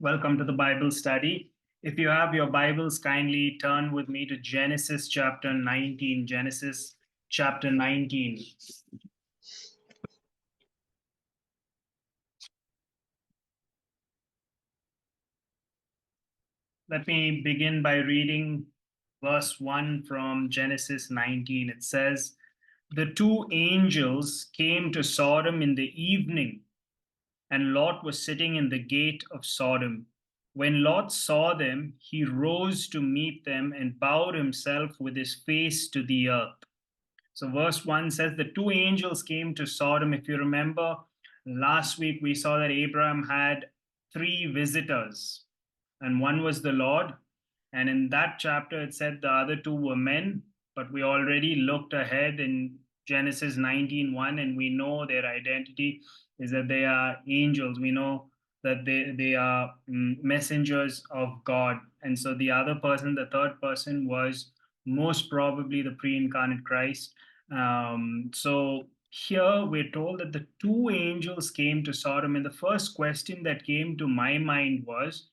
Welcome to the Bible study. If you have your Bibles, kindly turn with me to Genesis chapter 19. Genesis chapter 19. Let me begin by reading verse 1 from Genesis 19. It says, "The two angels came to Sodom in the evening, and Lot was sitting in the gate of Sodom. When Lot saw them, he rose to meet them and bowed himself with his face to the earth." So, verse 1 says, "The two angels came to Sodom." If you remember, last week we saw that Abraham had three visitors, and one was the Lord. And in that chapter, it said the other two were men, but we already looked ahead in Genesis 19:1, and we know their identity is that they are angels. We know that they are messengers of God. And so the other person, the third person, was most probably the pre incarnate Christ. So here we're told that the two angels came to Sodom, and the first question that came to my mind was,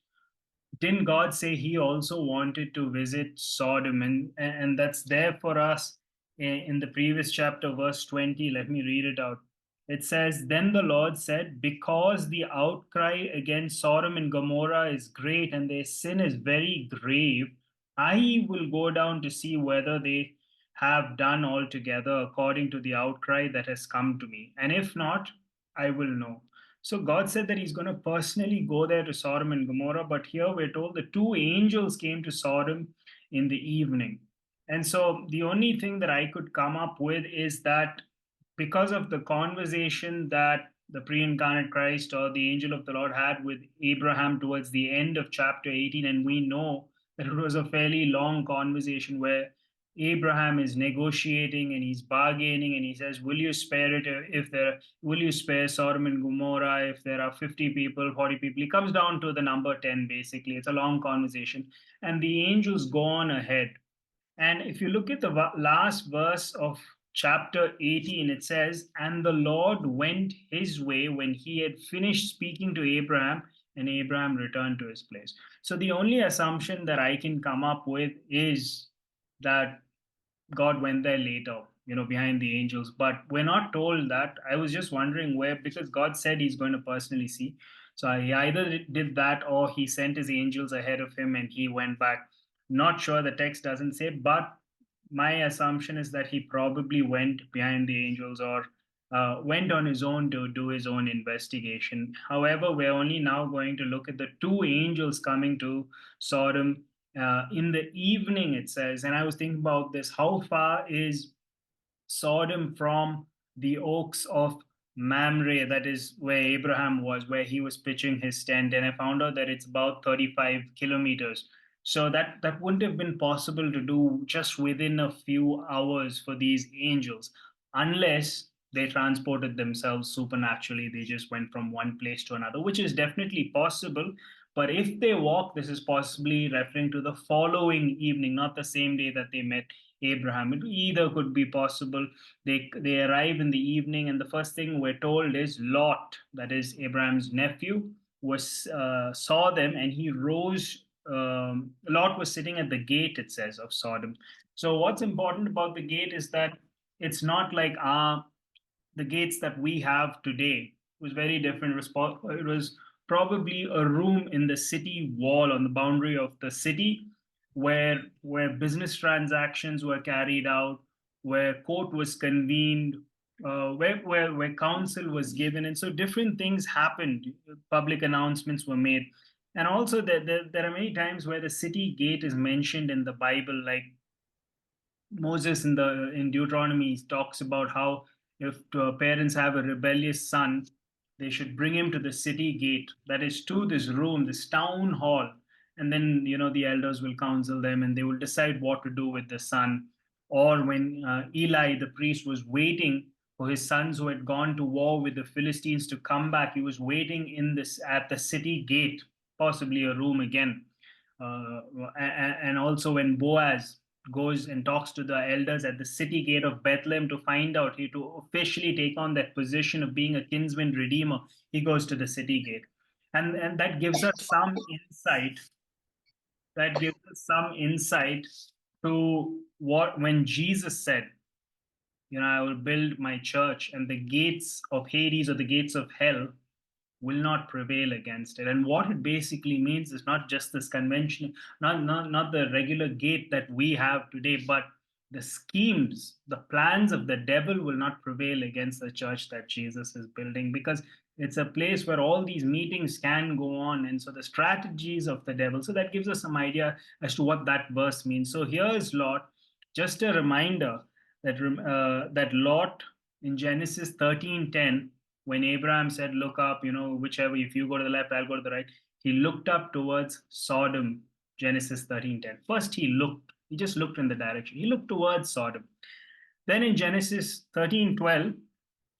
didn't God say he also wanted to visit Sodom? And that's there for us in the previous chapter, verse 20. Let me read it out. It says, "Then the Lord said, because the outcry against Sodom and Gomorrah is great and their sin is very grave, I will go down to see whether they have done altogether according to the outcry that has come to me. And if not, I will know." So God said that he's going to personally go there to Sodom and Gomorrah, but here we're told the two angels came to Sodom in the evening. And so the only thing that I could come up with is that because of the conversation that the pre incarnate Christ or the angel of the Lord had with Abraham towards the end of chapter 18, and we know that it was a fairly long conversation where Abraham is negotiating and he's bargaining and he says, "Will you spare it if there, will you spare Sodom and Gomorrah if there are 50 people, 40 people?" He comes down to the number 10, basically. It's a long conversation. And the angels go on ahead. And if you look at the last verse of chapter 18, it says, "And the Lord went his way when he had finished speaking to Abraham, and Abraham returned to his place." So the only assumption that I can come up with is that God went there later, behind the angels. But we're not told that. I was just wondering where, because God said he's going to personally see. So he either did that or he sent his angels ahead of him and he went back. Not sure, the text doesn't say, but my assumption is that he probably went behind the angels or went on his own to do his own investigation. However, we're only now going to look at the two angels coming to Sodom in the evening, it says. And I was thinking about this, how far is Sodom from the oaks of Mamre, that is where Abraham was, where he was pitching his tent? And I found out that it's about 35 kilometers. So that wouldn't have been possible to do just within a few hours for these angels, unless they transported themselves supernaturally. They just went from one place to another, which is definitely possible. But if they walk, this is possibly referring to the following evening, not the same day that they met Abraham. It either could be possible. They arrive in the evening, and the first thing we're told is Lot, that is Abraham's nephew, was saw them, and he rose. Lot was sitting at the gate, it says, of Sodom. So what's important about the gate is that it's not like the gates that we have today. It was very different. It was probably a room in the city wall on the boundary of the city where business transactions were carried out, where court was convened, where counsel was given, and so different things happened. Public announcements were made, and also there are many times where the city gate is mentioned in the Bible, like Moses in Deuteronomy talks about how if parents have a rebellious son, they should bring him to the city gate, that is to this room, this town hall, and then the elders will counsel them and they will decide what to do with the son. Or when Eli the priest was waiting for his sons who had gone to war with the Philistines to come back, he was waiting in this at the city gate, possibly a room again. And also when Boaz goes and talks to the elders at the city gate of Bethlehem to find out, to officially take on that position of being a kinsman redeemer, he goes to the city gate. And that gives us some insight. That gives us some insight to what when Jesus said, I will build my church, and the gates of Hades or the gates of hell will not prevail against it. And what it basically means is not just this convention, not the regular gate that we have today, but the schemes, the plans of the devil will not prevail against the church that Jesus is building, because it's a place where all these meetings can go on. And so the strategies of the devil. So that gives us some idea as to what that verse means. So here is Lot, just a reminder that Lot in Genesis 13:10, when Abraham said, "Look up, whichever, if you go to the left, I'll go to the right," he looked up towards Sodom. Genesis 13:10. First, he looked. He just looked in the direction. He looked towards Sodom. Then in Genesis 13:12,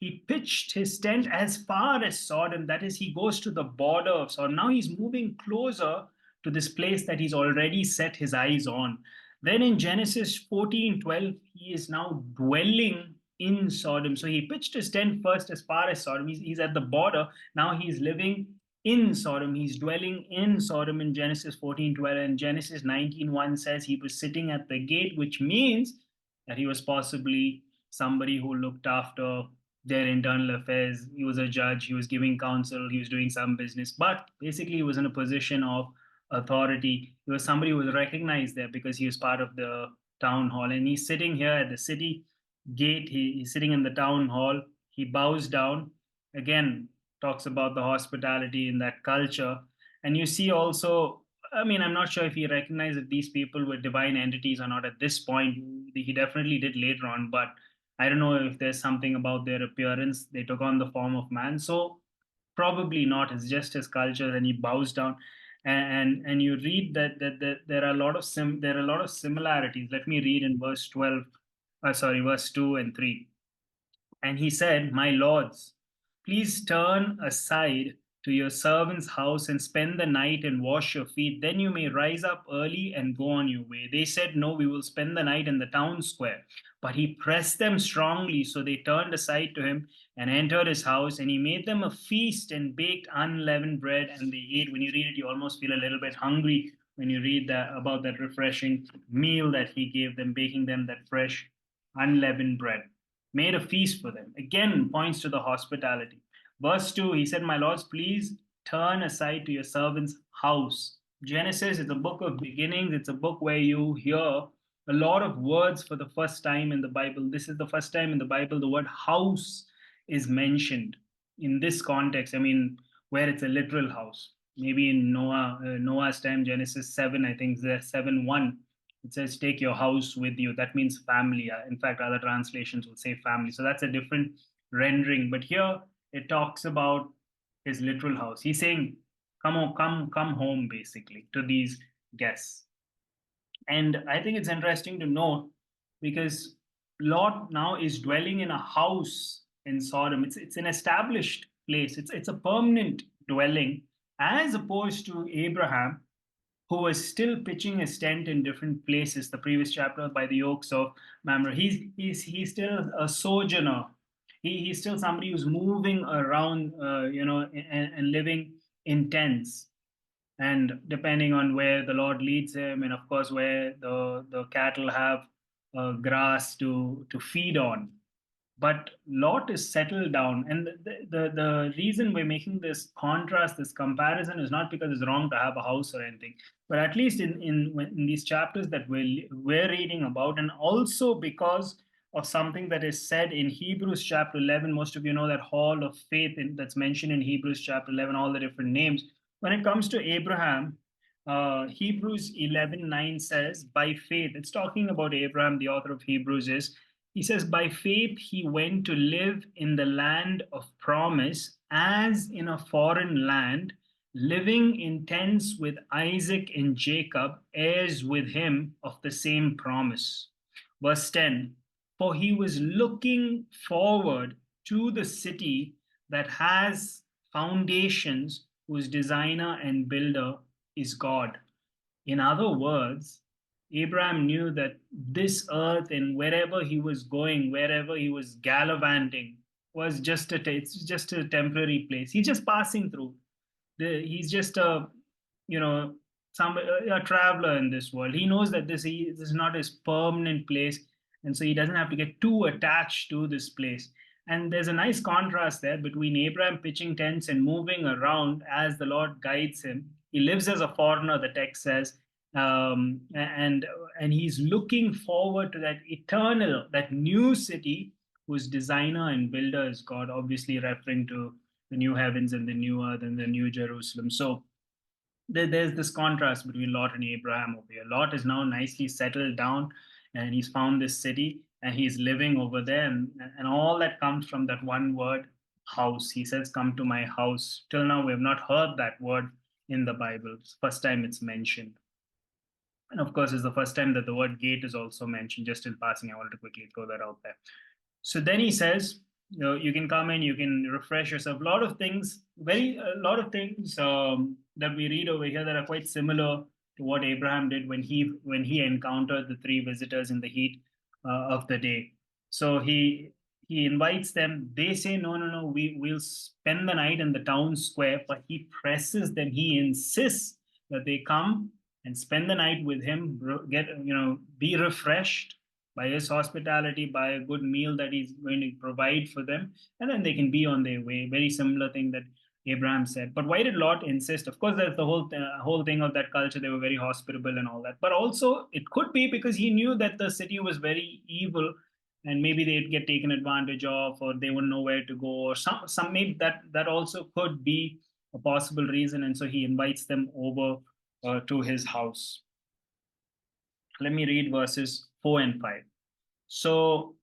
he pitched his tent as far as Sodom. That is, he goes to the border of Sodom. Now he's moving closer to this place that he's already set his eyes on. Then in Genesis 14:12, he is now dwelling in Sodom. So he pitched his tent first as far as Sodom. He's at the border. Now he's living in Sodom. He's dwelling in Sodom in Genesis 14:12. And Genesis 19:1 says he was sitting at the gate, which means that he was possibly somebody who looked after their internal affairs. He was a judge, he was giving counsel, he was doing some business, but basically he was in a position of authority. He was somebody who was recognized there because he was part of the town hall. And he's sitting here at the city gate. He's sitting in the town hall. He bows down. Again, talks about the hospitality in that culture. And you see also, I mean, I'm not sure if he recognized that these people were divine entities or not at this point. He definitely did later on, but I don't know if there's something about their appearance. They took on the form of man. So probably not. It's just his culture, and he bows down. And you read that there are a lot of similarities. Let me read in verse 12. Sorry, verse 2 and 3. And he said, "My lords, please turn aside to your servant's house and spend the night and wash your feet. Then you may rise up early and go on your way." They said, "No, we will spend the night in the town square." But he pressed them strongly, so they turned aside to him and entered his house. And he made them a feast and baked unleavened bread, and they ate. When you read it, you almost feel a little bit hungry when you read about that refreshing meal that he gave them, baking them that fresh unleavened bread. Made a feast for them. Again, points to the hospitality. Verse 2, he said, "My lords, please turn aside to your servant's house." Genesis is a book of beginnings. It's a book where you hear a lot of words for the first time in the Bible. This is the first time in the Bible the word house is mentioned in this context. I mean, where it's a literal house. Maybe in Noah's time, Genesis 7, I think, 7:1, it says, "Take your house with you." That means family. In fact, other translations will say family. So that's a different rendering. But here it talks about his literal house. He's saying, "Come on, come home," basically, to these guests. And I think it's interesting to note, because Lot now is dwelling in a house in Sodom. It's an established place. It's a permanent dwelling, as opposed to Abraham, who was still pitching his tent in different places. The previous chapter, by the oaks of Mamre, he's still a sojourner. He's still somebody who's moving around, and living in tents. And depending on where the Lord leads him, and of course where the cattle have grass to feed on. But Lot is settled down. And the reason we're making this contrast, this comparison, is not because it's wrong to have a house or anything, but at least in these chapters that we're reading about, and also because of something that is said in Hebrews chapter 11. Most of you know that hall of faith that's mentioned in Hebrews chapter 11, all the different names. When it comes to Abraham, Hebrews 11:9 says, "By faith," it's talking about Abraham, the author of Hebrews is, he says, "By faith he went to live in the land of promise, as in a foreign land, living in tents with Isaac and Jacob, heirs with him of the same promise." Verse 10, "For he was looking forward to the city that has foundations, whose designer and builder is God." In other words, Abraham knew that this earth and wherever he was going, wherever he was gallivanting, was it's just a temporary place. He's just passing through. he's just a, you know, some a traveler in this world. He knows that this is not his permanent place, and so he doesn't have to get too attached to this place. And there's a nice contrast there between Abraham pitching tents and moving around as the Lord guides him. He lives as a foreigner, the text says, and he's looking forward to that eternal, that new city whose designer and builder is God, obviously referring to the new heavens and the new earth and the new Jerusalem. So there's this contrast between Lot and Abraham over here. Lot is now nicely settled down, and he's found this city and he's living over there, and all that comes from that one word, house. He says, "Come to my house." Till now, we have not heard that word in the Bible. It's the first time it's mentioned. And of course, it's the first time that the word gate is also mentioned. Just in passing, I wanted to quickly throw that out there. So then he says, you can come in, you can refresh yourself. A lot of things that we read over here that are quite similar to what Abraham did when he encountered the three visitors in the heat of the day. So he invites them. They say, no, no, no, we'll spend the night in the town square, but he presses them. He insists that they come and spend the night with him, be refreshed by his hospitality, by a good meal that he's going to provide for them, and then they can be on their way. Very similar thing that Abraham said. But why did Lot insist? Of course, that's the whole thing of that culture. They were very hospitable and all that. But also, it could be because he knew that the city was very evil, and maybe they'd get taken advantage of, or they wouldn't know where to go, or some maybe that also could be a possible reason. And so he invites them over to his house. Let me read verses 4 and 5. So,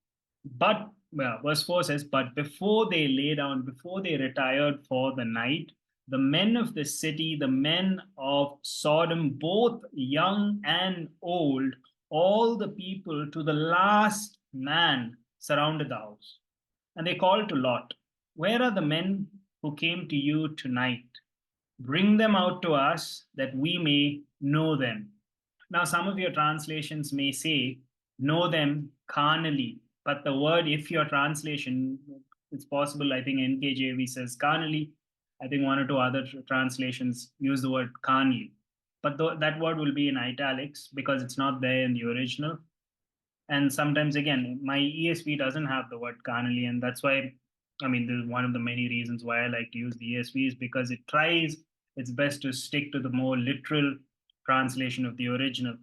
verse 4 says, "But before they lay down, before they retired for the night, the men of the city, the men of Sodom, both young and old, all the people to the last man surrounded the house. And they called to Lot, 'Where are the men who came to you tonight? Bring them out to us that we may know them.'" Now, some of your translations may say, "know them carnally," but the word, if your translation, it's possible, I think NKJV says carnally. I think one or two other translations use the word carnally. But that word will be in italics because it's not there in the original. And sometimes, again, my ESV doesn't have the word carnally, and that's why, I mean, this is one of the many reasons why I like to use the ESV, is because it tries its best to stick to the more literal translation of the original.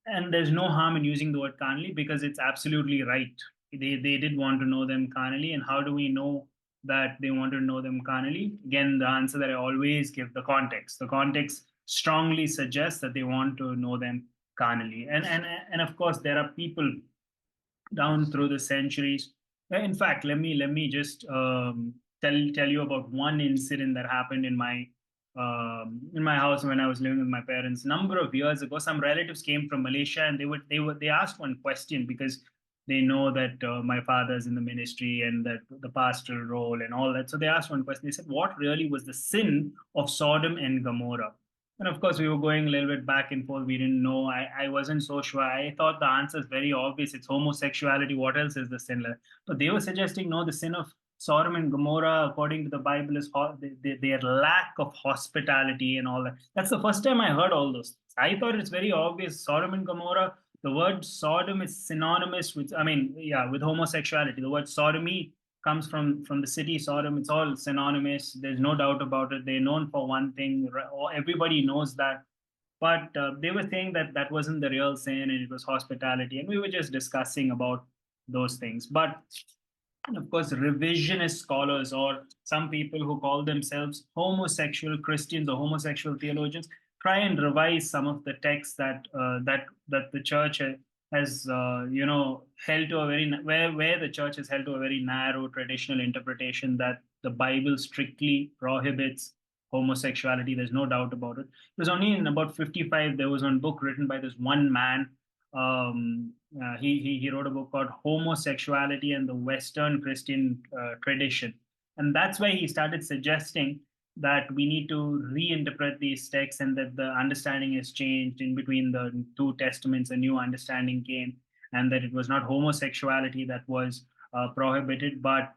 And there's no harm in using the word carnally because it's absolutely right. They did want to know them carnally. And how do we know that they want to know them carnally? Again, the answer that I always give, the context. The context strongly suggests that they want to know them carnally. And of course, there are people down through the centuries. In fact, let me just tell you about one incident that happened in my house when I was living with my parents. A number of years ago, some relatives came from Malaysia, and they asked one question because they know that my father's in the ministry and that the pastoral role and all that. So they asked one question. They said, "What really was the sin of Sodom and Gomorrah?" And of course, we were going a little bit back and forth. We didn't know. I wasn't so sure. I thought the answer is very obvious. It's homosexuality. What else is the sin? But they were suggesting, no, the sin of Sodom and Gomorrah, according to the Bible, is their lack of hospitality and all that. That's the first time I heard all those. I thought it's very obvious. Sodom and Gomorrah, the word Sodom is synonymous with, I mean, yeah, with homosexuality. The word sodomy comes from the city Sodom. It's all synonymous. There's no doubt about it. They're known for one thing. Everybody knows that. But they were saying that that wasn't the real sin and it was hospitality. And we were just discussing about those things. But and of course, revisionist scholars or some people who call themselves homosexual Christians or homosexual theologians try and revise some of the texts that the church has held to a very where the church has held to a very narrow traditional interpretation that the Bible strictly prohibits homosexuality. There's no doubt about it. It was only in about 55 there was one book written by this one man. He wrote a book called Homosexuality and the Western Christian Tradition. And that's why he started suggesting that we need to reinterpret these texts and that the understanding has changed in between the two testaments. A new understanding came, and that it was not homosexuality that was prohibited, but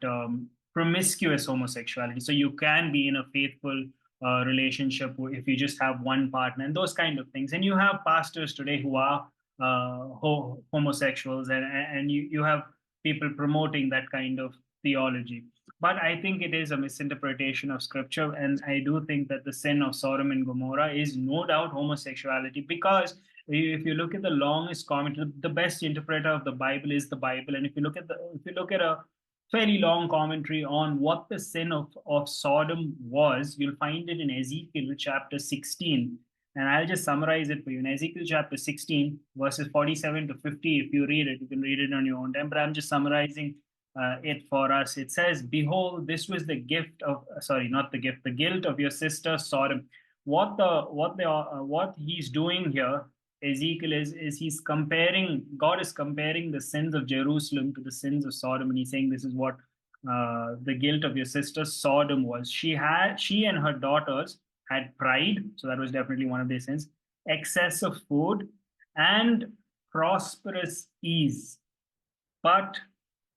promiscuous homosexuality. So you can be in a faithful relationship if you just have one partner and those kind of things. And you have pastors today who are homosexuals, and you have people promoting that kind of theology. But I think it is a misinterpretation of scripture. And I do think that the sin of Sodom and Gomorrah is no doubt homosexuality, because if you look at the longest commentary, the best interpreter of the Bible is the Bible. And if you look at a fairly long commentary on what the sin of Sodom was, you'll find it in Ezekiel chapter 16. And I'll just summarize it for you. In Ezekiel chapter 16, verses 47 to 50, if you read it, you can read it on your own time. But I'm just summarizing it for us. It says, "Behold, this was the gift of, sorry, not the gift, the guilt of your sister Sodom." What he's doing here, Ezekiel, is he's comparing, God is comparing the sins of Jerusalem to the sins of Sodom, and he's saying this is what the guilt of your sister Sodom was. She and her daughters had pride, so that was definitely one of their sins, excess of food, and prosperous ease, but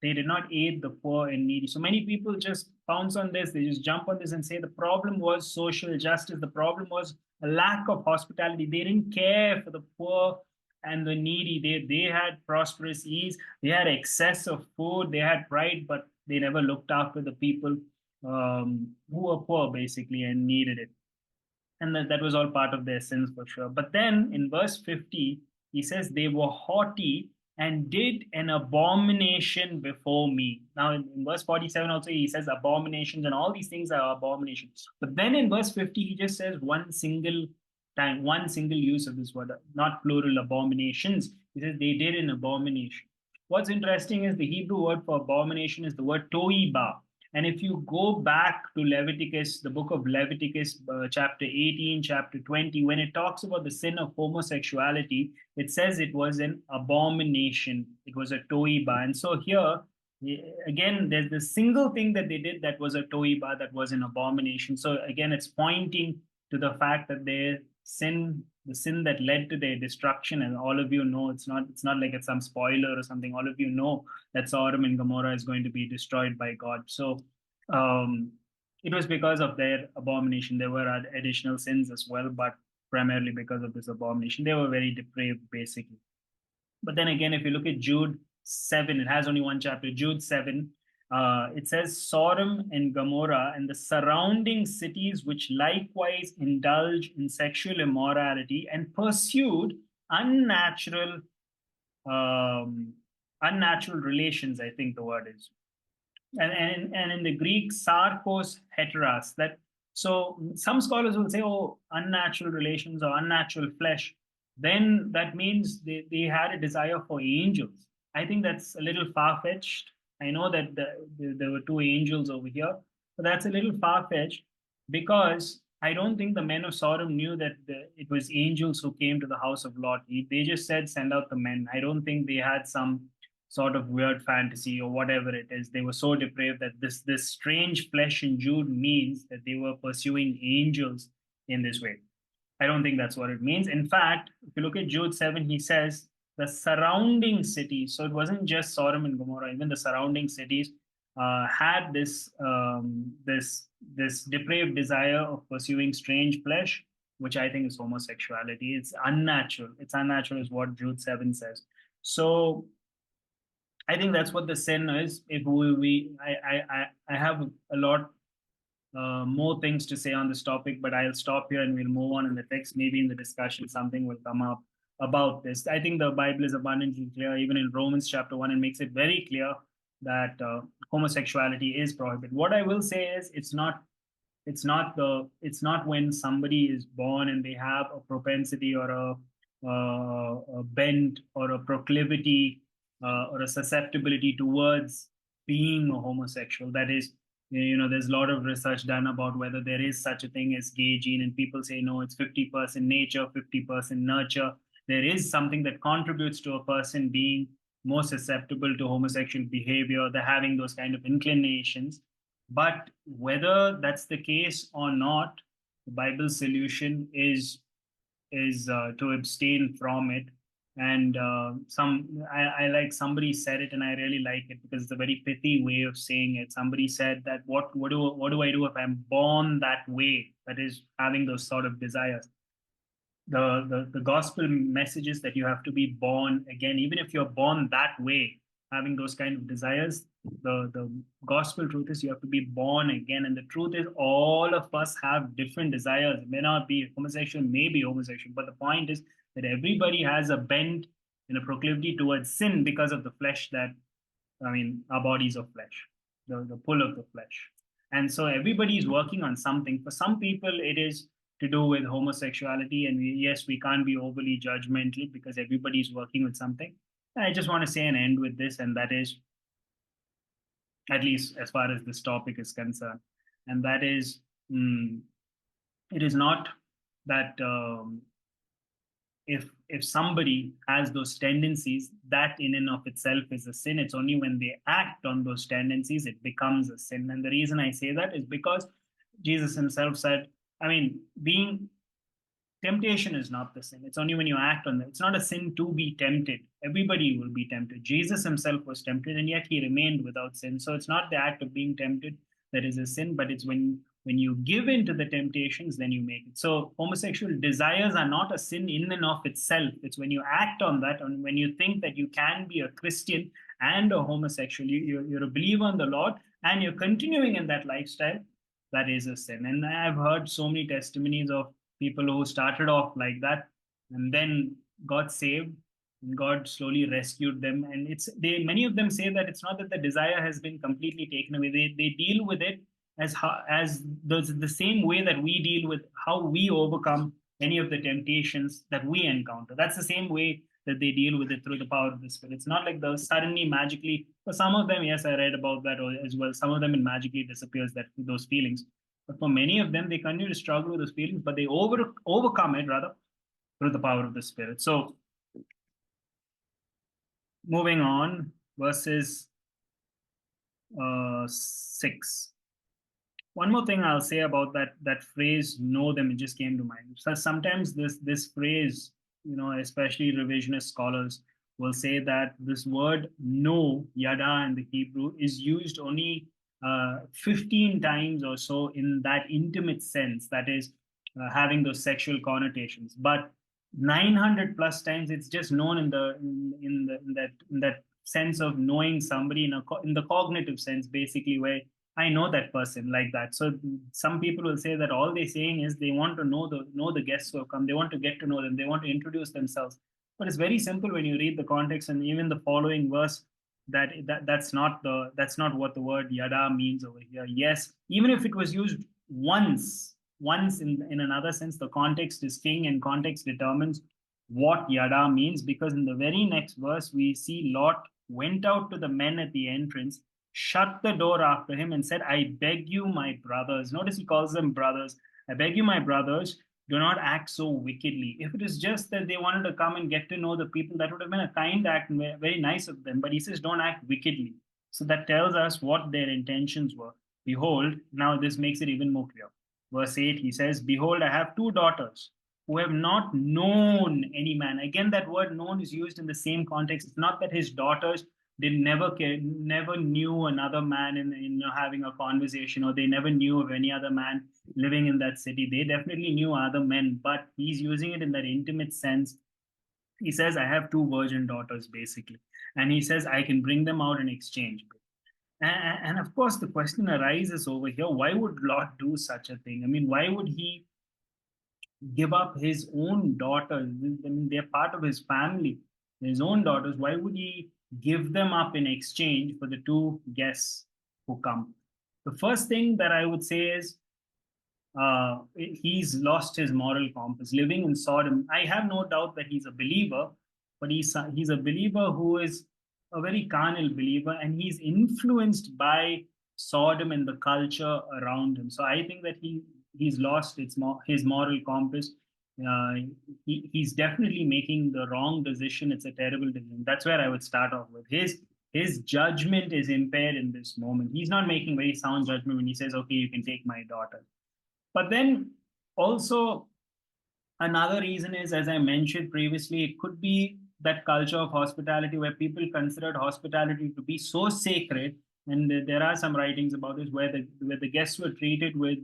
they did not aid the poor and needy. So many people just pounce on this, they just jump on this and say the problem was social justice, the problem was a lack of hospitality. They didn't care for the poor and the needy. They had prosperous ease, they had excess of food, they had pride, but they never looked after the people who were poor basically and needed it. And that was all part of their sins for sure. But then in verse 50, he says, they were haughty and did an abomination before me. Now in verse 47 also, he says abominations, and all these things are abominations. But then in verse 50, he just says one single time, one single use of this word, not plural, abominations. He says they did an abomination. What's interesting is the Hebrew word for abomination is the word toiba. And if you go back to Leviticus, the book of Leviticus, chapter 18, chapter 20, when it talks about the sin of homosexuality, it says it was an abomination. It was a toiba. And so here, again, there's the single thing that they did that was a toiba, that was an abomination. So again, it's pointing to the fact that their sin, the sin that led to their destruction, and all of you know, it's not like it's some spoiler or something. All of you know that Sodom and Gomorrah is going to be destroyed by God. So it was because of their abomination. There were additional sins as well, but primarily because of this abomination. They were very depraved, basically. But then again, if you look at Jude 7, it has only one chapter, Jude 7, it says, Sodom and Gomorrah and the surrounding cities, which likewise indulge in sexual immorality and pursued unnatural relations, I think the word is. And in the Greek, sarkos heteras. That, so some scholars will say, oh, unnatural relations or unnatural flesh. Then that means they had a desire for angels. I think that's a little far-fetched. I know that there were two angels over here, but that's a little far-fetched, because I don't think the men of Sodom knew that it was angels who came to the house of Lot. They just said, send out the men. I don't think they had some sort of weird fantasy or whatever it is. They were so depraved that this strange flesh in Jude means that they were pursuing angels in this way. I don't think that's what it means. In fact, if you look at Jude 7, he says the surrounding cities, so it wasn't just Sodom and Gomorrah, even the surrounding cities had this depraved desire of pursuing strange flesh, which I think is homosexuality. It's unnatural. It's unnatural is what Jude 7 says. So I think that's what the sin is. If I have a lot more things to say on this topic, but I'll stop here and we'll move on in the text. Maybe in the discussion, something will come up about this. I think the Bible is abundantly clear, even in Romans chapter 1, and makes it very clear that homosexuality is prohibited. What I will say is it's not when somebody is born and they have a propensity or a bent or a proclivity or a susceptibility towards being a homosexual. That is, there's a lot of research done about whether there is such a thing as gay gene, and people say no, it's 50% nature, 50% nurture. There is something that contributes to a person being more susceptible to homosexual behavior, they're having those kind of inclinations. But whether that's the case or not, the Bible's solution is to abstain from it. And I like, somebody said it, and I really like it because it's a very pithy way of saying it. Somebody said that what do I do if I'm born that way? That is, having those sort of desires. The gospel message is that you have to be born again, even if you're born that way, having those kind of desires. The gospel truth is you have to be born again, and the truth is all of us have different desires. It may not be homosexual, may be homosexual, but the point is that everybody has a bent and a proclivity towards sin because of the flesh that, I mean, our bodies of flesh, the pull of the flesh. And so everybody is working on something. For some people, it is to do with homosexuality. And yes, we can't be overly judgmental because everybody's working with something. I just want to say and end with this, and that is, at least as far as this topic is concerned, and that is, it is not that if somebody has those tendencies, that in and of itself is a sin. It's only when they act on those tendencies it becomes a sin. And the reason I say that is because Jesus himself said, I mean, being temptation is not the sin. It's only when you act on it. It's not a sin to be tempted. Everybody will be tempted. Jesus himself was tempted, and yet he remained without sin. So it's not the act of being tempted that is a sin, but it's when you give in to the temptations, then you make it. So homosexual desires are not a sin in and of itself. It's when you act on that, and when you think that you can be a Christian and a homosexual, you're a believer in the Lord, and you're continuing in that lifestyle, that is a sin. And I've heard so many testimonies of people who started off like that and then got saved, and God slowly rescued them. And it's they many of them say that it's not that the desire has been completely taken away. They deal with it as the same way that we deal with how we overcome any of the temptations that we encounter. That's the same way that they deal with it through the power of the Spirit. It's not like the suddenly magically, for some of them, yes, I read about that as well. Some of them it magically disappears, that those feelings. But for many of them, they continue to struggle with those feelings, but they overcome it rather through the power of the Spirit. So moving on, verses 6. One more thing I'll say about that phrase "know them," it just came to mind. So sometimes this phrase, especially revisionist scholars will say that this word "know," yada in the Hebrew, is used only 15 times or so in that intimate sense, that is, having those sexual connotations. But 900 plus times it's just known in that sense of knowing somebody in the cognitive sense, basically, where I know that person like that. So some people will say that all they're saying is they want to know the guests who have come. They want to get to know them. They want to introduce themselves. But it's very simple when you read the context and even the following verse. That's not what the word yada means over here. Yes, even if it was used once in another sense, the context is king, and context determines what yada means, because in the very next verse we see Lot went out to the men at the entrance, shut the door after him, and said, I beg you, my brothers. Notice he calls them brothers. I beg you, my brothers, do not act so wickedly. If it is just that they wanted to come and get to know the people, that would have been a kind act and very nice of them. But he says, don't act wickedly. So that tells us what their intentions were. Behold, now this makes it even more clear. Verse 8, he says, Behold, I have two daughters who have not known any man. Again, that word known is used in the same context. It's not that his daughters never knew another man in having a conversation, or they never knew of any other man living in that city. They definitely knew other men, but he's using it in that intimate sense. He says, I have two virgin daughters, basically. And he says, I can bring them out in exchange. And of course, the question arises over here, why would Lot do such a thing? I mean, why would he give up his own daughters? I mean, they're part of his family, his own daughters. Why would he give them up in exchange for the two guests who come? The first thing that I would say is he's lost his moral compass. Living in Sodom, I have no doubt that he's a believer, but he's a believer who is a very carnal believer, and he's influenced by Sodom and the culture around him. So I think that he's lost his moral compass. Uh, he's definitely making the wrong decision. It's a terrible decision. That's where I would start off with. His judgment is impaired in this moment. He's not making very sound judgment when he says, okay, you can take my daughter. But then also another reason is, as I mentioned previously, it could be that culture of hospitality where people considered hospitality to be so sacred. And there are some writings about this where the guests were treated with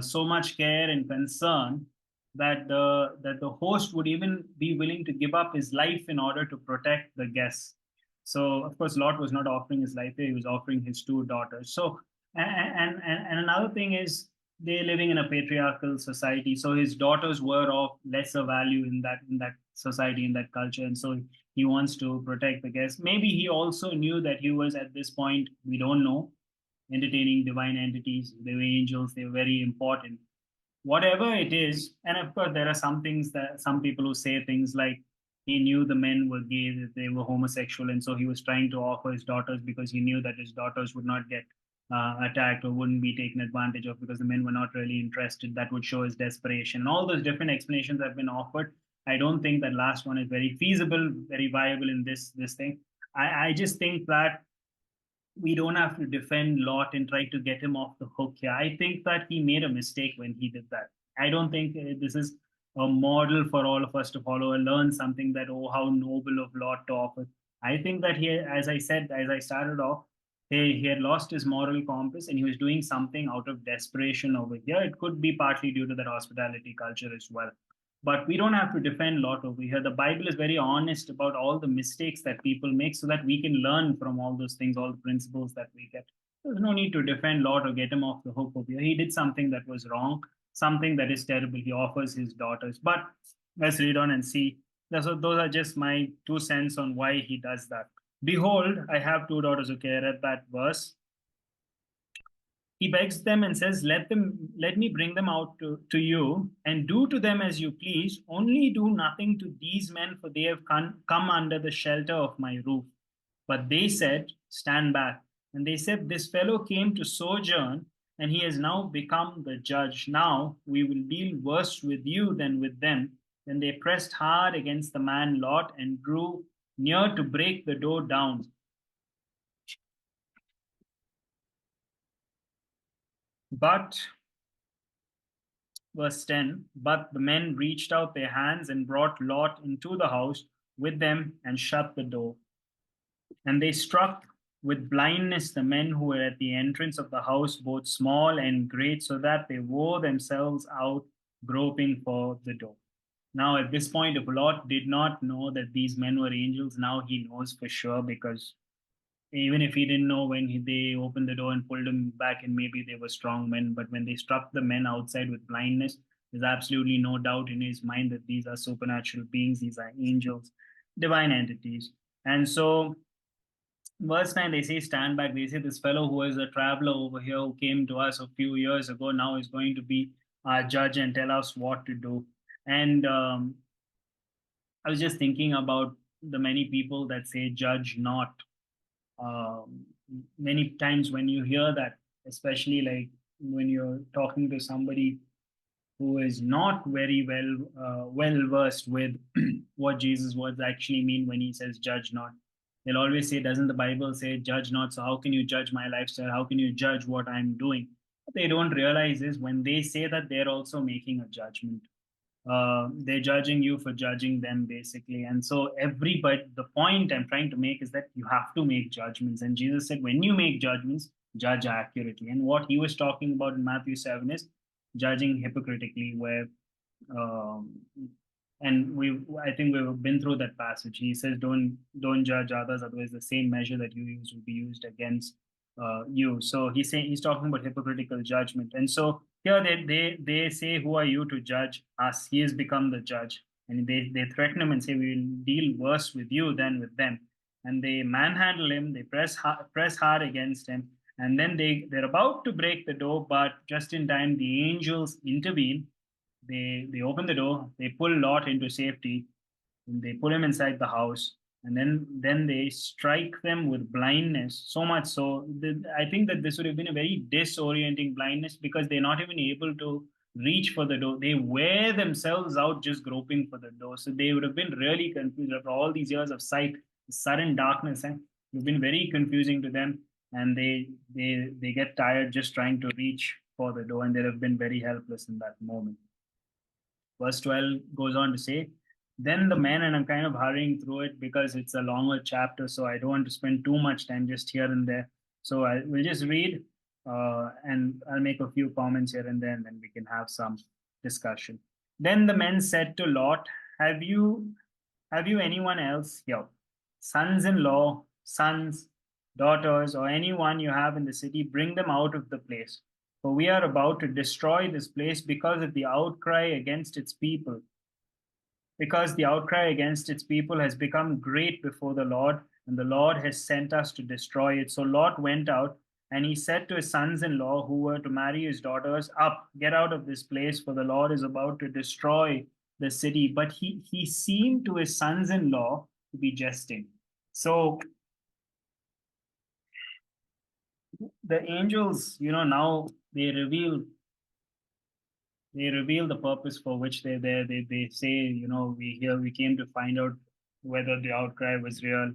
so much care and concern that the host would even be willing to give up his life in order to protect the guests. So of course, Lot was not offering his life there; he was offering his two daughters. So and another thing is they're living in a patriarchal society, so his daughters were of lesser value in that society, in that culture, and so he wants to protect the guests. Maybe he also knew that he was at this point, we don't know, entertaining divine entities. They were angels, they were very important, whatever it is. And of course, there are some things that some people who say things like he knew the men were gay, that they were homosexual, and so he was trying to offer his daughters because he knew that his daughters would not get attacked or wouldn't be taken advantage of because the men were not really interested. That would show his desperation. And all those different explanations have been offered. I don't think that last one is very feasible, very viable in this thing. I just think that we don't have to defend Lot and try to get him off the hook here. I think that he made a mistake when he did that. I don't think this is a model for all of us to follow or learn something that, oh, how noble of Lot to offer. I think that he, as I said, as I started off, he had lost his moral compass and he was doing something out of desperation over here. It could be partly due to that hospitality culture as well. But we don't have to defend Lot over here. The Bible is very honest about all the mistakes that people make so that we can learn from all those things, all the principles that we get. There's no need to defend Lot or get him off the hook over here. He did something that was wrong, something that is terrible. He offers his daughters. But let's read on and see. Those are just my 2 cents on why he does that. Behold, I have two daughters. Okay, I read that verse. He begs them and says, let me bring them out to you, and do to them as you please. Only do nothing to these men, for they have come under the shelter of my roof. But they said, stand back. And they said, this fellow came to sojourn, and he has now become the judge. Now we will deal worse with you than with them. Then they pressed hard against the man Lot and drew near to break the door down. But verse 10, but the men reached out their hands and brought Lot into the house with them and shut the door. And they struck with blindness the men who were at the entrance of the house, both small and great, so that they wore themselves out groping for the door. Now, at this point, if Lot did not know that these men were angels, now he knows for sure, because even if he didn't know when they opened the door and pulled him back, and maybe they were strong men, but when they struck the men outside with blindness, there's absolutely no doubt in his mind that these are supernatural beings, these are angels, divine entities. And so verse 9, they say, stand back. They say, this fellow who is a traveler over here who came to us a few years ago now is going to be our judge and tell us what to do. And I was just thinking about the many people that say, judge not. Many times when you hear that, especially like when you're talking to somebody who is not very well versed with what Jesus words actually mean when he says judge not, they'll always say, doesn't the Bible say judge not? So how can you judge my lifestyle? How can you judge what I'm doing? What they don't realize is when they say that, they're also making a judgment. They're judging you for judging them, basically. And so everybody, the point I'm trying to make is that you have to make judgments. And Jesus said, when you make judgments, judge accurately. And what he was talking about in Matthew 7 is judging hypocritically, where um, and I think we've been through that passage. He says, don't judge others, otherwise the same measure that you use will be used against you. So he's talking about hypocritical judgment. And so here they say, who are you to judge us? He has become the judge. And they threaten him and say, we will deal worse with you than with them. And they manhandle him, they press hard against him. And then they're about to break the door, but just in time, the angels intervene. They open the door, they pull Lot into safety, and they put him inside the house, and then they strike them with blindness, so much so that I think that this would have been a very disorienting blindness, because they're not even able to reach for the door. They wear themselves out just groping for the door. So they would have been really confused after all these years of sight, sudden darkness, and it's been very confusing to them. And they get tired just trying to reach for the door, and they have been very helpless in that moment. Verse 12 goes on to say, Then the men, and I'm kind of hurrying through it because it's a longer chapter, so I don't want to spend too much time just here and there. So I will just read, and I'll make a few comments here and there, and then we can have some discussion. Then the men said to Lot, "Have you anyone else here, sons-in-law, sons, daughters, or anyone you have in the city? Bring them out of the place, for we are about to destroy this place because of the outcry against its people." Because the outcry against its people has become great before the Lord, and the Lord has sent us to destroy it. So Lot went out, and he said to his sons in law who were to marry his daughters, "Up, get out of this place, for the Lord is about to destroy the city." But he seemed to his sons in law to be jesting. So the angels, now they reveal the purpose for which they're there. They say, we came to find out whether the outcry was real.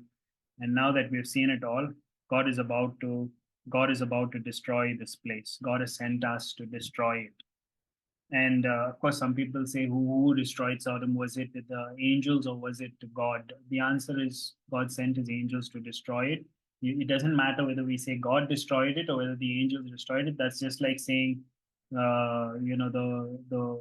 And now that we've seen it all, God is about to God is about to destroy this place. God has sent us to destroy it. And of course, some people say, who destroyed Sodom? Was it the angels or was it God? The answer is God sent his angels to destroy it. It doesn't matter whether we say God destroyed it or whether the angels destroyed it. That's just like saying, the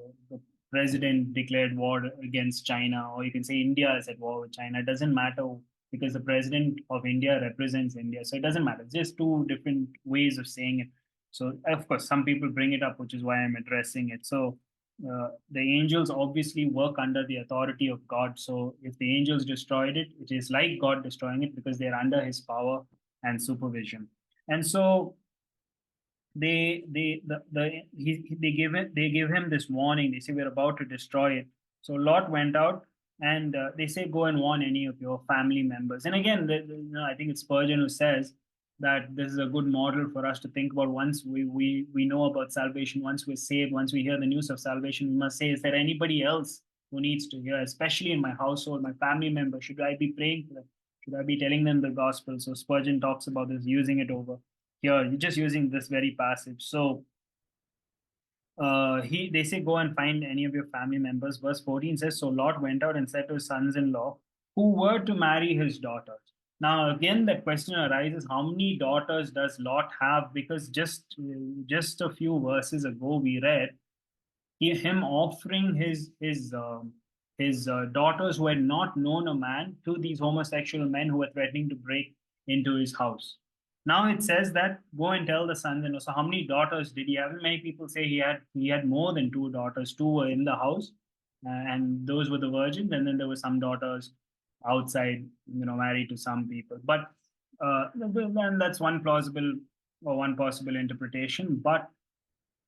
president declared war against China, or you can say India is at war with China. It doesn't matter because the president of India represents India. So it doesn't matter. It's just two different ways of saying it. So, of course, some people bring it up, which is why I'm addressing it. So, the angels obviously work under the authority of God. So, if the angels destroyed it, it is like God destroying it because they're under his power and supervision. And so, they give him this warning. They say, "We're about to destroy it." So Lot went out, and they say, "Go and warn any of your family members." And again, I think it's Spurgeon who says that this is a good model for us to think about. Once we know about salvation, once we're saved, once we hear the news of salvation, we must say, "Is there anybody else who needs to hear, especially in my household, my family member? Should I be praying for them? Should I be telling them the gospel?" So Spurgeon talks about this, using it over here. You're just using this very passage. So they say, "Go and find any of your family members." Verse 14 says, "So Lot went out and said to his sons-in-law who were to marry his daughters." Now again, that question arises: how many daughters does Lot have? Because just a few verses ago we read him offering his daughters who had not known a man to these homosexual men who were threatening to break into his house. Now it says that go and tell the sons-in-law. So how many daughters did he have? Many people say he had more than two daughters. Two were in the house, and those were the virgins, and then there were some daughters outside, married to some people. But and that's one plausible or one possible interpretation. But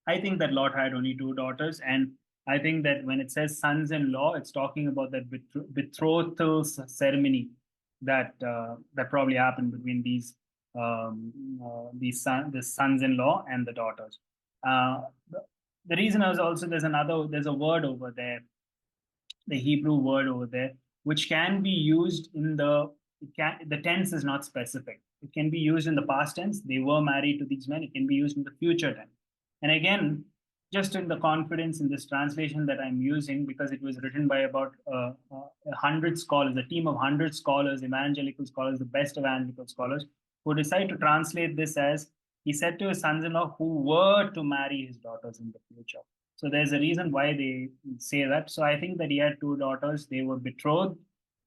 I think that Lot had only two daughters, and I think that when it says sons-in-law, it's talking about that betrothal ceremony that probably happened between the sons-in-law and the daughters. The reason I was also there's a word over there, the Hebrew word over there, which can be used the tense is not specific. It can be used in the past tense. They were married to these men. It can be used in the future tense. And again, just in the confidence in this translation that I'm using, because it was written by about 100 scholars, a team of 100 scholars, evangelical scholars, the best evangelical scholars, who decide to translate this as he said to his sons-in-law who were to marry his daughters in the future. So there's a reason why they say that. So I think that he had two daughters. They were betrothed,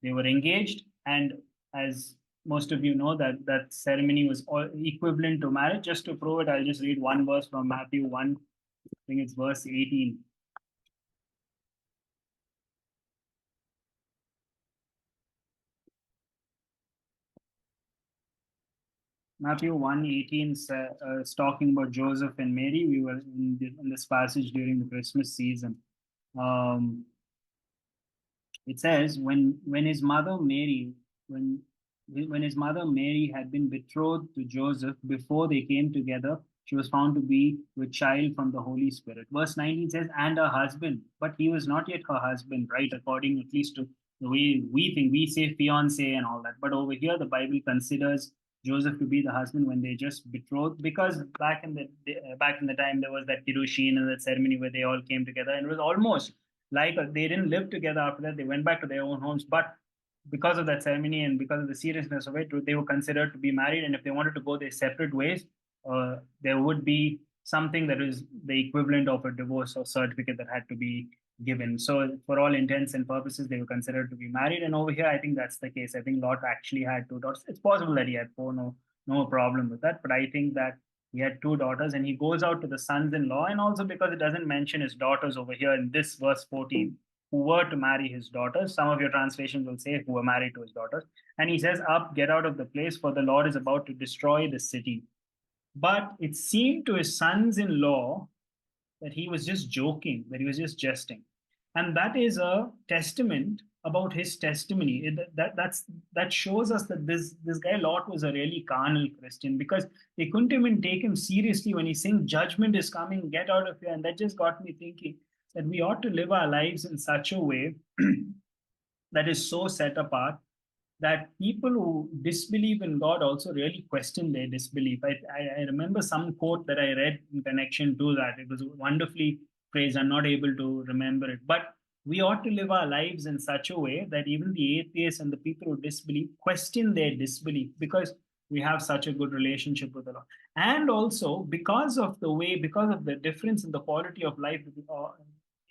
they were engaged, and as most of you know, that ceremony was all equivalent to marriage. Just to prove it, I'll just read one verse from Matthew 1. I think it's verse 18. Matthew 1:18 is talking about Joseph and Mary. We were in this passage during the Christmas season. Um, it says when his mother Mary when when his mother Mary had been betrothed to Joseph before they came together, she was found to be with child from the Holy Spirit. Verse 19 says, "And her husband," but he was not yet her husband, right? According at least to the way we think, we say fiance and all that. But over here, the Bible considers Joseph to be the husband when they just betrothed, because back in the time there was that kiddushin and that ceremony where they all came together, and it was almost like they didn't live together after that. They went back to their own homes, but because of that ceremony and because of the seriousness of it, they were considered to be married. And if they wanted to go their separate ways, there would be something that is the equivalent of a divorce or certificate that had to be given. So, for all intents and purposes, they were considered to be married. And over here, I think that's the case. I think Lot actually had two daughters. It's possible that he had four, no problem with that. But I think that he had two daughters, and he goes out to the sons-in-law, and also because it doesn't mention his daughters over here in this verse 14, who were to marry his daughters. Some of your translations will say who were married to his daughters. And he says, "Up, get out of the place, for the Lord is about to destroy the city." But it seemed to his sons-in-law that he was just joking, that he was just jesting. And that is a testament about his testimony. That shows us that this guy Lot was a really carnal Christian, because they couldn't even take him seriously when he's saying judgment is coming, get out of here. And that just got me thinking that we ought to live our lives in such a way that is so set apart that people who disbelieve in God also really question their disbelief. I remember some quote that I read in connection to that. It was wonderfully phrased. I'm not able to remember it. But we ought to live our lives in such a way that even the atheists and the people who disbelieve question their disbelief, because we have such a good relationship with the Lord. And also because of the difference in the quality of life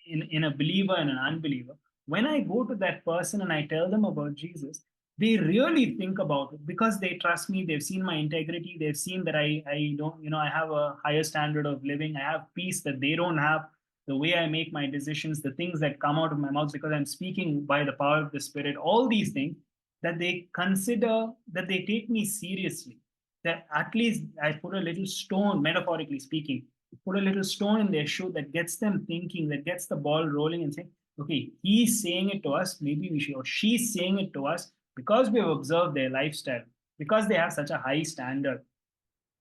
in a believer and an unbeliever, when I go to that person and I tell them about Jesus, they really think about it because they trust me. They've seen my integrity. They've seen that I don't, I have a higher standard of living. I have peace that they don't have. The way I make my decisions, the things that come out of my mouth because I'm speaking by the power of the Spirit, all these things that they consider, that they take me seriously. That at least I put a little stone, metaphorically speaking, put a little stone in their shoe that gets them thinking, that gets the ball rolling and saying, okay, he's saying it to us, maybe we should, or she's saying it to us because we have observed their lifestyle, because they have such a high standard.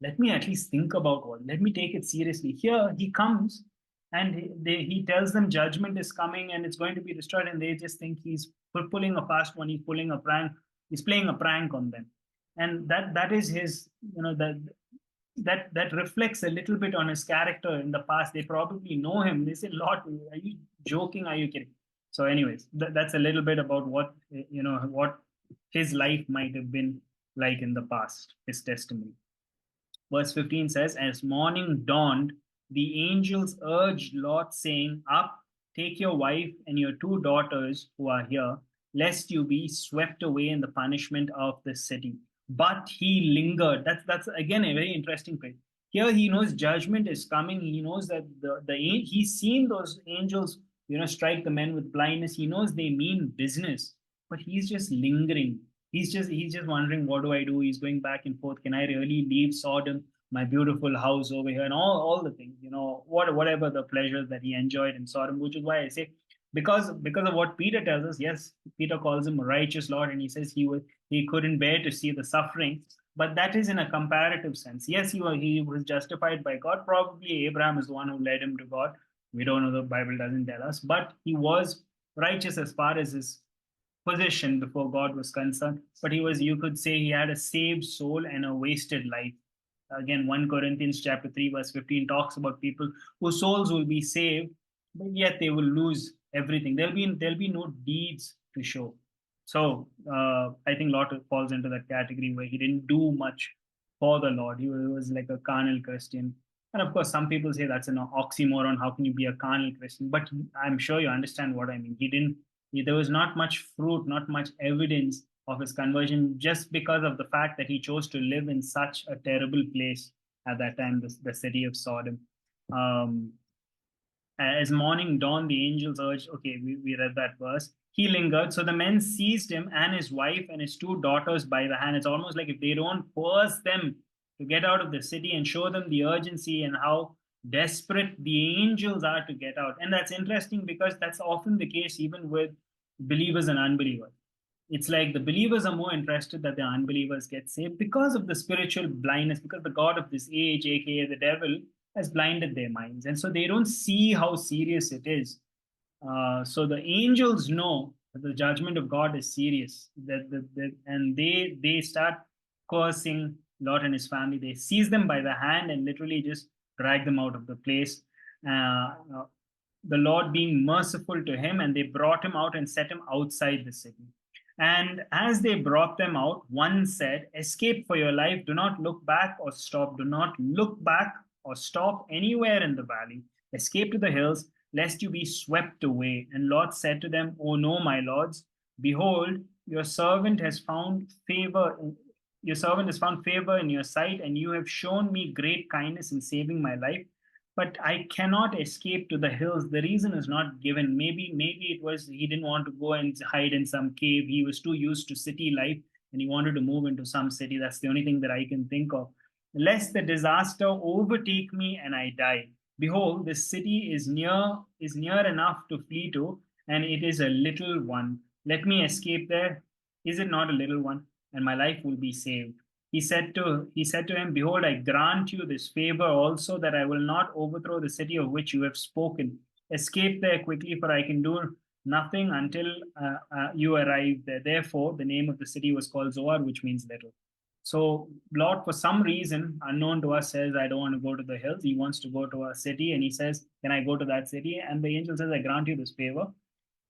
Let me at least think about what, let me take it seriously. Here he comes and he tells them judgment is coming and it's going to be destroyed, and they just think he's pulling a fast one, he's pulling a prank, he's playing a prank on them. And that is his, that reflects a little bit on his character in the past. They probably know him. They say, Lord, are you joking? Are you kidding? So, anyways, that's a little bit about what his life might have been like in the past, his testimony. Verse 15 says, "As morning dawned, the angels urged Lot, saying, Up, take your wife and your two daughters who are here, lest you be swept away in the punishment of the city." But he lingered. That's again a very interesting phrase. Here he knows judgment is coming. He knows that he's seen those angels, strike the men with blindness. He knows they mean business, but he's just lingering. He's just wondering, what do I do? He's going back and forth. Can I really leave Sodom, my beautiful house over here, and all the things, whatever the pleasures that he enjoyed in Sodom, which is why I say, because of what Peter tells us. Yes, Peter calls him a righteous Lord, and he says he couldn't bear to see the suffering, but that is in a comparative sense. Yes, he was justified by God. Probably Abraham is the one who led him to God. We don't know, the Bible doesn't tell us, but he was righteous as far as his position before God was concerned. But he was, you could say, he had a saved soul and a wasted life. Again, 1 Corinthians chapter 3, verse 15 talks about people whose souls will be saved, but yet they will lose everything. There'll be no deeds to show. So I think Lot falls into that category where he didn't do much for the Lord. He was like a carnal Christian. And of course, some people say that's an oxymoron. How can you be a carnal Christian? But I'm sure you understand what I mean. There was not much fruit, not much evidence of his conversion, just because of the fact that he chose to live in such a terrible place at that time, the city of Sodom. As morning dawned, the angels urged, okay, we read that verse. He lingered. So the men seized him and his wife and his two daughters by the hand. It's almost like if they don't force them to get out of the city and show them the urgency and how desperate the angels are to get out. And that's interesting because that's often the case even with believers and unbelievers. It's like the believers are more interested that the unbelievers get saved because of the spiritual blindness, because the God of this age, aka the devil, has blinded their minds. And so they don't see how serious it is. So the angels know that the judgment of God is serious, and they start cursing Lot and his family. They seize them by the hand and literally just drag them out of the place. the Lord being merciful to him, and they brought him out and set him outside the city. And as they brought them out, one said, "Escape for your life. Do not look back or stop. Do not look back or stop anywhere in the valley. Escape to the hills, lest you be swept away." And Lot said to them, "Oh no, my lords, behold, your servant has found favor. Your servant has found favor in your sight, and you have shown me great kindness in saving my life. But I cannot escape to the hills. The reason is not given. Maybe it was he didn't want to go and hide in some cave. He was too used to city life and he wanted to move into some city. That's the only thing that I can think of. Lest the disaster overtake me and I die. Behold, this city is near enough to flee to, and it is a little one. Let me escape there. Is it not a little one? And my life will be saved. He said to him, "Behold, I grant you this favor also, that I will not overthrow the city of which you have spoken. Escape there quickly, for I can do nothing until you arrive there." Therefore, the name of the city was called Zoar, which means little. So Lot, for some reason unknown to us, says, "I don't want to go to the hills." He wants to go to a city, and he says, "Can I go to that city?" And the angel says, "I grant you this favor.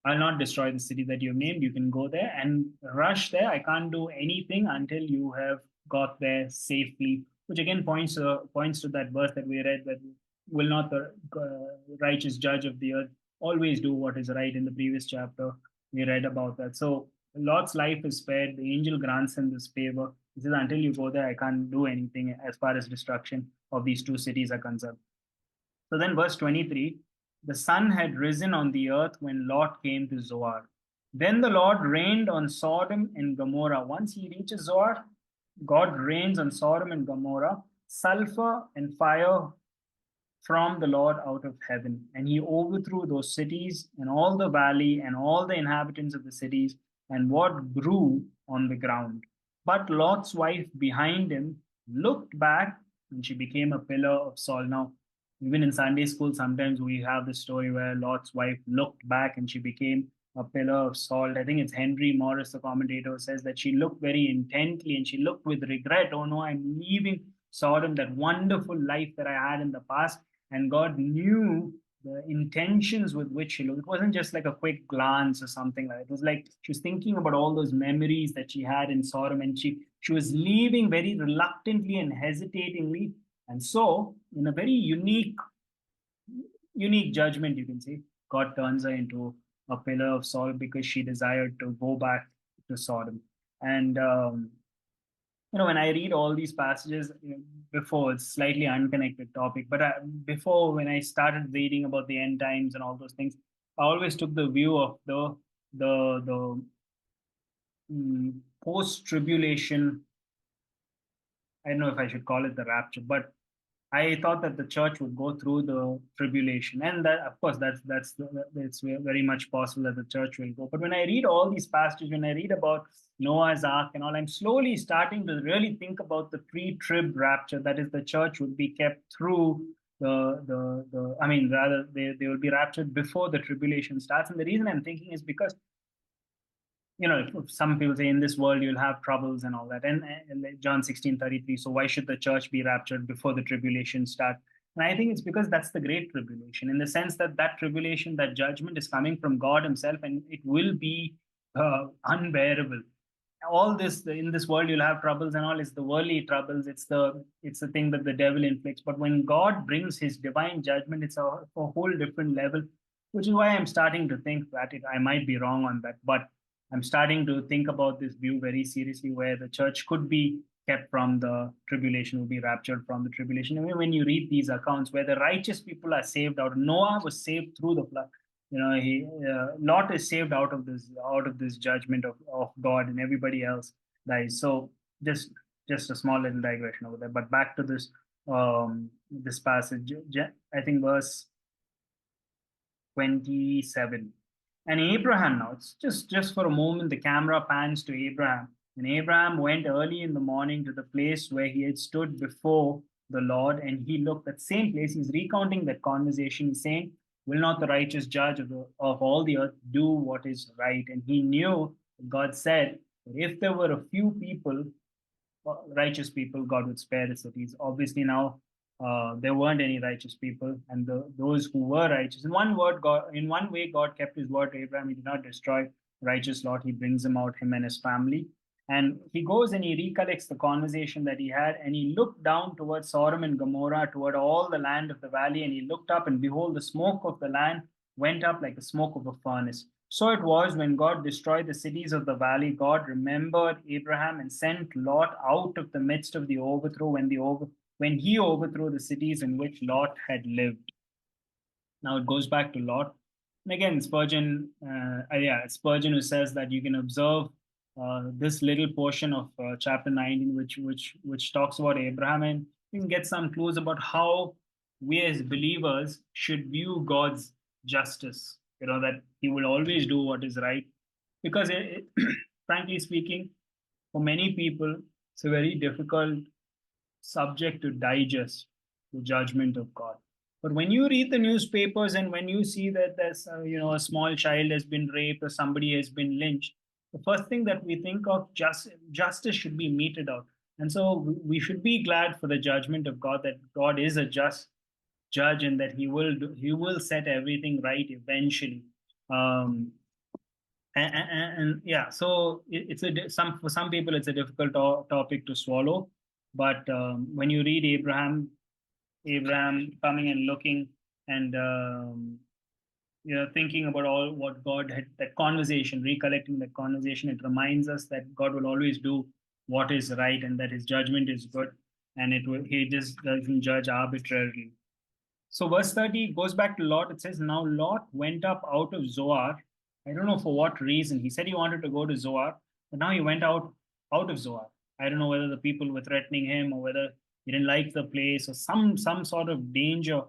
I'll not destroy the city that you've named. You can go there and rush there. I can't do anything until you have got there safely." Which again points to that verse that we read, that will not the righteous judge of the earth always do what is right? In the previous chapter, we read about that. So Lot's life is spared. The angel grants him this favor. He says, "Until you go there, I can't do anything as far as destruction of these two cities are concerned." So then, verse 23, the sun had risen on the earth when Lot came to Zoar. Then the Lord rained on Sodom and Gomorrah. Once he reaches Zoar, God rains on Sodom and Gomorrah sulfur and fire from the Lord out of heaven. And he overthrew those cities and all the valley and all the inhabitants of the cities and what grew on the ground. But Lot's wife behind him looked back, and she became a pillar of salt. Now, even in Sunday school, sometimes we have the story where Lot's wife looked back and she became a pillar of salt. I think it's Henry Morris, the commentator, says that she looked very intently and she looked with regret. "Oh no, I'm leaving Sodom, that wonderful life that I had in the past." And God knew the intentions with which she looked. It wasn't just like a quick glance or something like that. It was like she was thinking about all those memories that she had in Sodom, and she was leaving very reluctantly and hesitatingly. And so, in a very unique judgment, you can say, God turns her into a pillar of salt because she desired to go back to Sodom. And when I read all these passages, before, it's slightly unconnected topic, but before, when I started reading about the end times and all those things, I always took the view of the post tribulation. I don't know if I should call it the rapture, but I thought that the church would go through the tribulation, and that, of course, it's very much possible that the church will go. But when I read all these passages, when I read about Noah's Ark and all, I'm slowly starting to really think about the pre-trib rapture. That is, the church would be kept through the. I mean, rather, they will be raptured before the tribulation starts. And the reason I'm thinking is because, some people say in this world you'll have troubles and all that, and like John 16:33. So why should the church be raptured before the tribulation start? And I think it's because that's the great tribulation, in the sense that that tribulation, that judgment, is coming from God Himself, and it will be unbearable. All this, in this world you'll have troubles and all, is the worldly troubles. It's the thing that the devil inflicts. But when God brings His divine judgment, it's a whole different level. Which is why I'm starting to think that I might be wrong on that, but I'm starting to think about this view very seriously, where the church could be kept from the tribulation, will be raptured from the tribulation. I mean, when you read these accounts where the righteous people are saved out, Noah was saved through the flood. Lot is saved out of this judgment of God, and everybody else dies. So just a small little digression over there. But back to this passage, I think verse 27. And Abraham, now it's just for a moment, the camera pans to Abraham. And Abraham went early in the morning to the place where he had stood before the Lord, and he looked at the same place. He's recounting that conversation. He's saying, "Will not the righteous judge of all the earth do what is right?" And he knew, God said, that if there were a few people, righteous people, God would spare the cities. Obviously, now there weren't any righteous people, and those who were righteous. In one way, God kept His word to Abraham. He did not destroy righteous Lot. He brings him out, him and his family, and he goes and he recollects the conversation that he had, and he looked down towards Sodom and Gomorrah, toward all the land of the valley, and he looked up, and behold, the smoke of the land went up like the smoke of a furnace. So it was when God destroyed the cities of the valley, God remembered Abraham and sent Lot out of the midst of the overthrow when he overthrew the cities in which Lot had lived. Now it goes back to Lot. And again, Spurgeon who says that you can observe this little portion of chapter 19, which talks about Abraham, and you can get some clues about how we as believers should view God's justice. You know, that He will always do what is right, because frankly speaking, for many people, it's a very difficult subject to digest the judgment of God. But when you read the newspapers and when you see that there's a small child has been raped or somebody has been lynched, the first thing that we think of, justice should be meted out. And so we should be glad for the judgment of God, that God is a just judge and that he will set everything right eventually. Um, and yeah, so for some people it's a difficult topic to swallow. But when you read Abraham coming and looking and thinking about all what God had, that conversation, recollecting that conversation, it reminds us that God will always do what is right and that His judgment is good, and He just doesn't judge arbitrarily. So verse 30 goes back to Lot. It says, now Lot went up out of Zoar. I don't know for what reason. He said he wanted to go to Zoar, but now he went out of Zoar. I don't know whether the people were threatening him or whether he didn't like the place or some sort of danger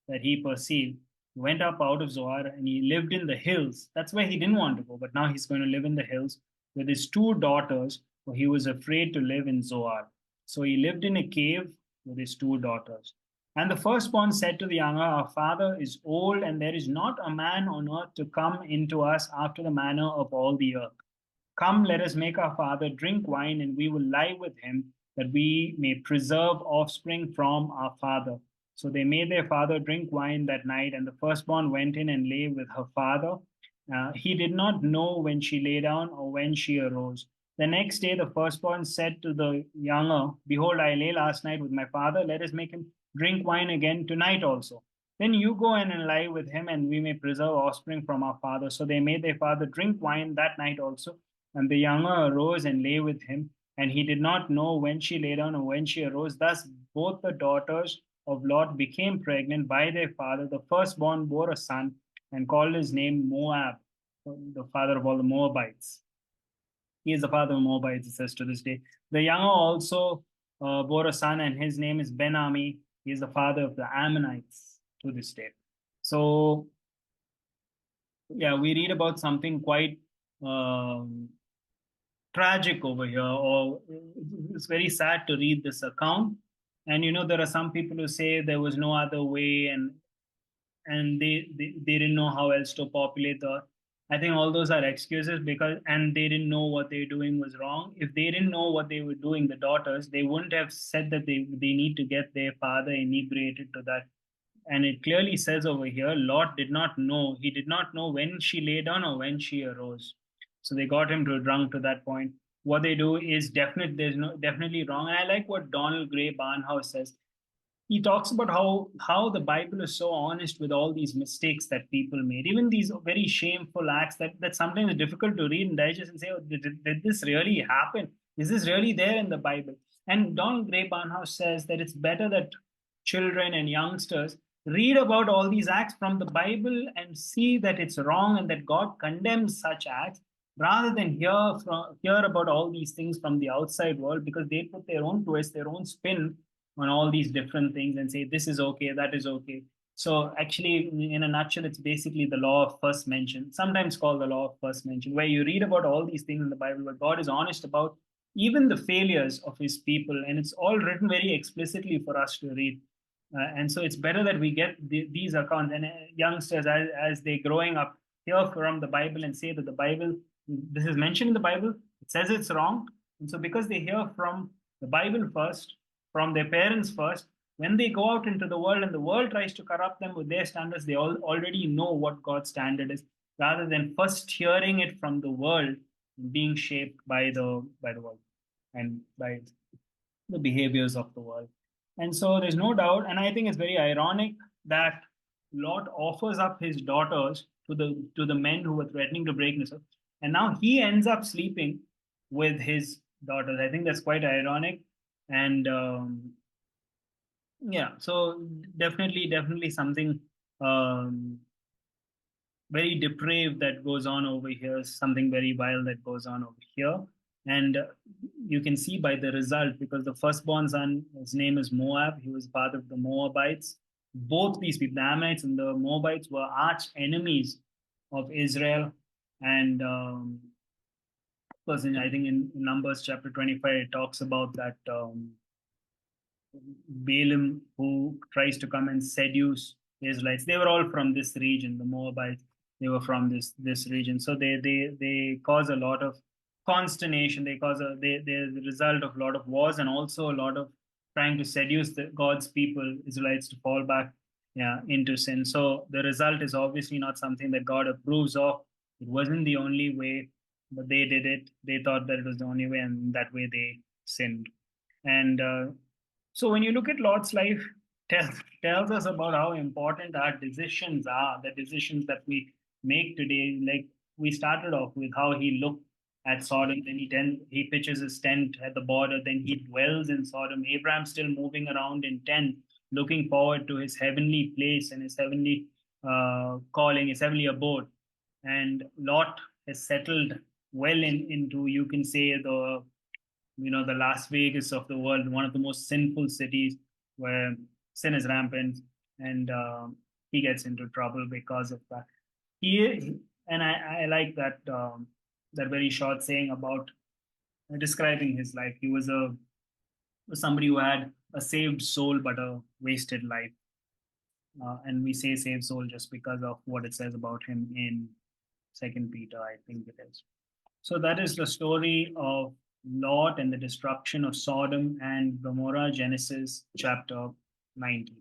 that he perceived. He went up out of Zoar and he lived in the hills. That's where he didn't want to go, but now he's going to live in the hills with his two daughters, for he was afraid to live in Zoar. So he lived in a cave with his two daughters. And the firstborn said to the younger, our father is old, and there is not a man on earth to come into us after the manner of all the earth. Come, let us make our father drink wine, and we will lie with him, that we may preserve offspring from our father. So they made their father drink wine that night, and the firstborn went in and lay with her father. He did not know when she lay down or when she arose. The next day, the firstborn said to the younger, behold, I lay last night with my father. Let us make him drink wine again tonight also. Then you go in and lie with him, and we may preserve offspring from our father. So they made their father drink wine that night also. And the younger arose and lay with him, and he did not know when she lay down or when she arose. Thus both the daughters of Lot became pregnant by their father. The firstborn bore a son and called his name Moab, the father of all the Moabites. He is the father of Moabites, it says to this day. The younger also bore a son, and his name is Ben-Ami. He is the father of the Ammonites to this day. So, yeah, we read about something quite tragic over here, or it's very sad to read this account. And there are some people who say there was no other way, and they didn't know how else to populate the earth. I think all those are excuses, and they didn't know what they were doing was wrong. If they didn't know what they were doing, the daughters, they wouldn't have said that they need to get their father inebriated to that. And it clearly says over here, Lot did not know. He did not know when she lay down or when she arose. So they got him to drunk to that point. What they do is definitely wrong. And I like what Donald Gray Barnhouse says. He talks about how the Bible is so honest with all these mistakes that people made, even these very shameful acts that sometimes are difficult to read and digest and say, oh, did this really happen? Is this really there in the Bible? And Donald Gray Barnhouse says that it's better that children and youngsters read about all these acts from the Bible and see that it's wrong and that God condemns such acts, rather than hear about all these things from the outside world, because they put their own twist, their own spin on all these different things and say this is okay, that is okay. So actually, in a nutshell, it's basically the law of first mention, sometimes called the law of first mention, where you read about all these things in the Bible, where God is honest about even the failures of His people, and it's all written very explicitly for us to read. And so it's better that we get these accounts, and youngsters, as they're growing up, hear from the Bible and say that the Bible, this is mentioned in the Bible, it says it's wrong. And so because they hear from the Bible first, from their parents first, when they go out into the world and the world tries to corrupt them with their standards, they already know what God's standard is, rather than first hearing it from the world, being shaped by the world and by the behaviors of the world. And so there's no doubt, and I think it's very ironic that Lot offers up his daughters to the men who were threatening to break this, and now he ends up sleeping with his daughters. I think that's quite ironic, and yeah, so definitely something um, very depraved that goes on over here, something very vile that goes on over here. And you can see by the result, because the firstborn son, his name is Moab, he was part of the Moabites. Both these people, the Ammonites and the Moabites, were arch enemies of Israel. And because I think in Numbers chapter 25, it talks about that Balaam, who tries to come and seduce the Israelites. They were all from this region, the Moabites. They were from this region, so they cause a lot of consternation. They cause they're the result of a lot of wars and also a lot of trying to seduce God's people, Israelites, to fall back, yeah, into sin. So the result is obviously not something that God approves of. It wasn't the only way, but they did it. They thought that it was the only way, and that way they sinned. And so when you look at Lot's life, tell, tells us about how important our decisions are, the decisions that we make today. Like we started off with how he looked at Sodom, then he pitches his tent at the border, then he dwells in Sodom. Abraham's still moving around in tent, looking forward to his heavenly place and his heavenly calling, his heavenly abode. And Lot has settled well into, you can say, the Las Vegas of the world, one of the most sinful cities where sin is rampant, and he gets into trouble because of that. And I like that very short saying about describing his life. He was somebody who had a saved soul but a wasted life, and we say saved soul just because of what it says about him in Second Peter, I think it is. So that is the story of Lot and the destruction of Sodom and Gomorrah, Genesis chapter 19.